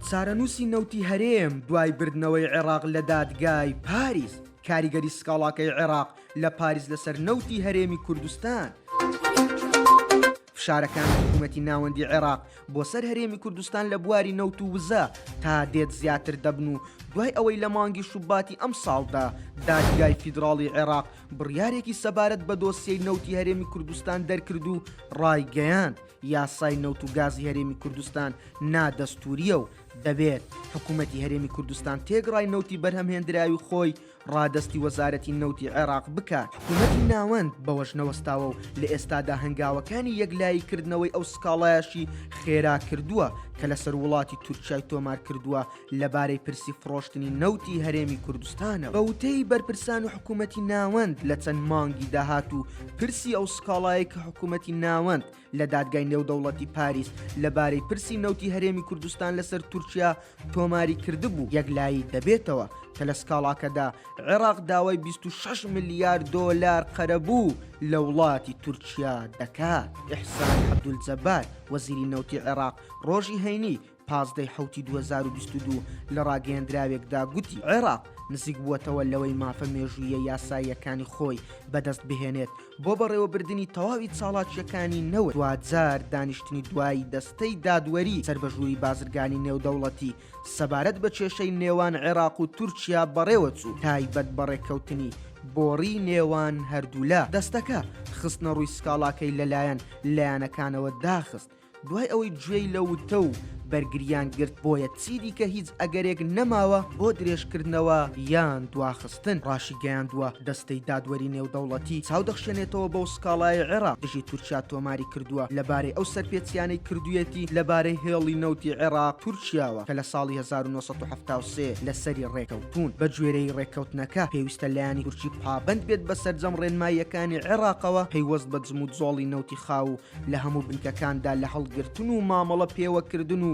چارەنووسی نەوتی هەرێم دوای بردنەوەی عێراق لە دادگای پاریس. کاریگەری سکاڵاکەی عێراق لە پاریس لەسەر نەوتی هەرێمی کوردستان. فشارەکان حکوومەتی ناوەندی عێراق بۆ سەر هەرێمی کوردستان لە بواری نەوت و وزە تا دێت زیاتر دەبن و دوای ئەوەی لە مانگی شوباتی ئەم ساڵدا دادگای فیدراڵی عێراق بڕیارێکی سەبارەت بە دۆسیەی نەوتی هەرێمی کوردستان دەرکرد و ڕایگەیاند یاسای نەوت و گازی هەرێمی کوردستان نادەستوریە و دەبێت حکوومەتی هەرێمی کوردستان تێگڕای نەوتی بەرهەمهێنراوی خۆی ڕادستی وەزارەتی نەوتی عێراق بکات. حکوومەتی ناوەند بەوەش نەوەستاوە و لە ئێستادا هەنگاوەکانی یەکلاییکردنەوەی ئەو سکاڵایەشی خێرا کردووە کە لەسەر وڵاتی تورکیای تۆمار کردووە لەبارەی پرسی فرۆشتنی نەوتی هەرێمی کوردستانە. بە وتەی بەرپرسان و حکوومەتی ناوەند لە چەند مانگی داهات و پرسی ئەو سکاڵایی کە حکوومەتی ناوەند لە دادگای نێودەوڵەتی پاریس لەبارەی پرسی نەوتی هەرێمی کوردستان لەسەر تورکیا تۆماری کردبوو یەکلایی دەبێتەوە کە لە سکاڵاکەدا عێراق داوای 26 ملیارد دۆلار قەرەبوو لە وڵاتی تورکیا دەکات. ئیحسان عەبدولجەبار وەزیری نەوتی عێراق ڕۆژی هەینی 15 حوتی 2022 لە ڕاگەیەندراوێکدا گوتی عێراق نزیک بووەتەوە لەوەی مافە مێژوویە یاساییەکانی خۆی بەدەست بهێنێت بۆ بەڕێوەبردننی تەواوی چاڵاکیەکانی نەوت. دوجار دانیشتنی دوایی دەستەی دادوەری سربەژووری بازرگانی نێودەوڵەتی سەبارەت بە کێشەی نێوان عێراق و تورکیا بەڕێوەچوو تایبەت بەڕێکەوتنی بۆڕی نێوان هەردوولا. دەستەکە خستنە ڕووی سکاڵاکەی لەلایەن لایەنەکانەوە داخست دوای ئەوەی گوێی لە وتە و بەرگریان گرت بۆیە چیدی کە هیچ ئەگەرێک نەماوە بۆ درێژکردنەوە یان دواخستن. ڕاشی گەیاندووە دەستەی دادوەری نێودەوڵەتی چاو دەخشێنێتەوە بەو سکاڵای عێراق دژی تورکیا تۆماری کردووە لەبارەی ئەو سەرپێچیانەی کردوویەتی لەبارەی هێڵی نەوتی عێراق تورکیاوە کە لە ساڵی 1973 لەسەری ڕێکەوتون. بە گوێرەی ڕێکەوتنەکە پێویستە لایەنی تورکی پابند بێت بە سەرجەم ڕێنماییەکانی عێراقەوە پەیوەست بە جم و جۆڵی نەوتی خاو لە هەموو بنکەکاندا لە هەڵگرتن و مامەڵە پێوەکردن و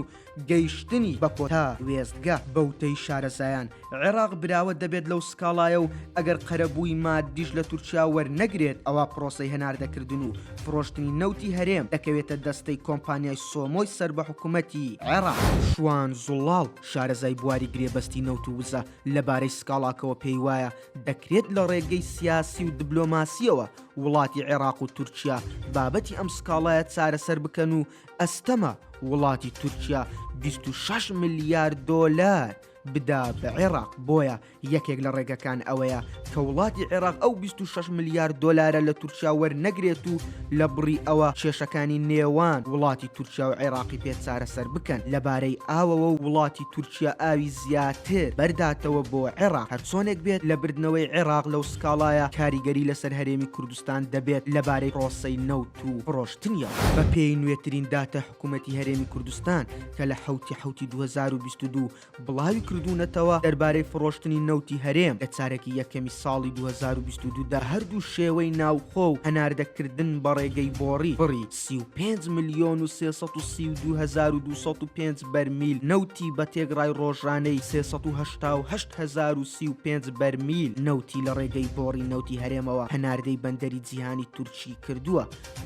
گەیشتنی بە کۆتا وێستگا. بەوتەی شارەزایان عێراق براوە دەبێت لەو سکاڵایە و ئەگەر قەرەبووی مادیش لە تورکیا وەرنەگرێت ئەوە پرۆسەی هەناردەکردن و فرۆشتنی نەوتی هەرێم دەکەوێتە دەستەی کۆمپانیای سۆمۆی سەر بە حکوومەتی عێراق. شوان زوڵاڵ شارەزای بواری گرێبەستی نەوت و وزە لەبارەی سکاڵاکەوە پێی وایە دەکرێت لە ڕێگەی سیاسی و دیبلۆماسیەوە وڵاتی عێراق و تورکیا بابەتی ئەم سکاڵایە چارەسەر بکەن و ئەستەمە وڵاتی تورکیا 26 ملیارد دۆلار بدا بە عێراق. بۆیە یەکێک لە ڕێگەکان ئەوەیە کە وڵاتی عێراق ئەو 26 ملیارد دۆلارە لە تورکیا وەرنەگرێت و لە بڕی ئەوە کێشەکانی نێوان وڵاتی تورکیا و عێراقی پێ چارەسەر بکەن. لەبارەی ئاوەوە وڵاتی تورکیا ئاوی زیاتر بەرداتەوە بۆ عێراق هەرچۆنێک بێت لە بردنەوەی عێراق لەو سکاڵایە کاریگەری لەسەر هەرێمی کوردستان دەبێت لەبارەی پرۆسەی نەوت و فرۆشتنیەوە. بە پێی نوێترین داتە حکوومەتی هەرێمی کوردستان کە لە حوتی 2022 بڵاوی کردوونەتەوە دەربارەی فرۆشتنی نەوتی هەرێم لە چارەکی یەکەمی ساڵی 2022دا هەردوو شێوەی ناوخۆ و هەناردەکردن بە ڕێگەی بۆڕی بڕی 35 ملیۆن و 332,205 بەرمیل نەوتی بە تێگڕای ڕۆژانەی 388,035 بەرمیل نەوتی لە ڕێگەی بۆڕی نەوتی هەرێمەوە هەناردەی بەندەری جیهانی تورکی کردووە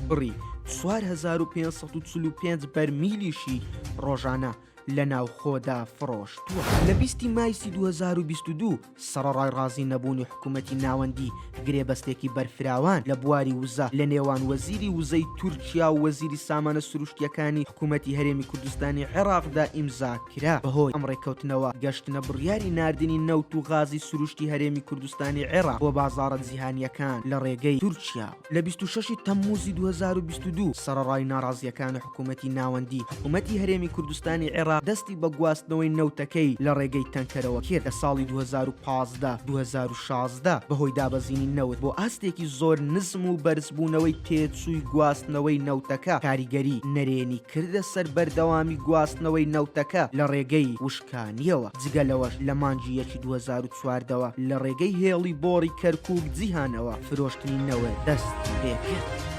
بڕی 4,545 بەرمیلیشی ڕۆژانە لە ناوخۆدا فرۆشتووە. لە 20 مایسی 2022 سەرەڕای ڕازی نەبوونی حکوومەتی ناوەندی گرێبەستێکی بەرفراوان لە بواری وزە لە نێوان وەزیری وزەی تورکیا و وەزیری سامانە سروشتیەکانی حکوومەتی هەرێمی کوردستانی عێراقدا ئیمزا کرا. بەهۆی ئەم ڕێکەوتنەوە گەشتنە بڕیاری ناردنی نەوت و غازی سروشتی هەرێمی کوردستانی عێراق بۆ بازاڕە جیهانیەکان لە ڕێگەی تورکیا. لە 26 تەمموزی 2022 سەرەڕای ناڕازیەکانی حکوومەتی ناوەندی حکوومەتی هەرێمی کوردستانی عێراق دەستی بە گواستنەوەی نەوتەکەی لە ڕێگەی تەنکەرەوە کرد. لە ساڵی 2015-2016 بەهۆی دابەزینی نەوت بۆ ئاستێکی زۆر نزم و بەرزبوونەوەی تێچووی گواستنەوەی نەوتەکە کاریگەری نەرێنی کردە سەر بەردەوامی گواستنەوەی نەوتەکە لە ڕێگەی وشکانیەوە. جگەلەوەش لە مانگی 2014ەوە لە ڕێگەی هێڵی بۆڕی کەرکووک جیهانەوە فرۆشتنی نەوت دەست پێ کرد.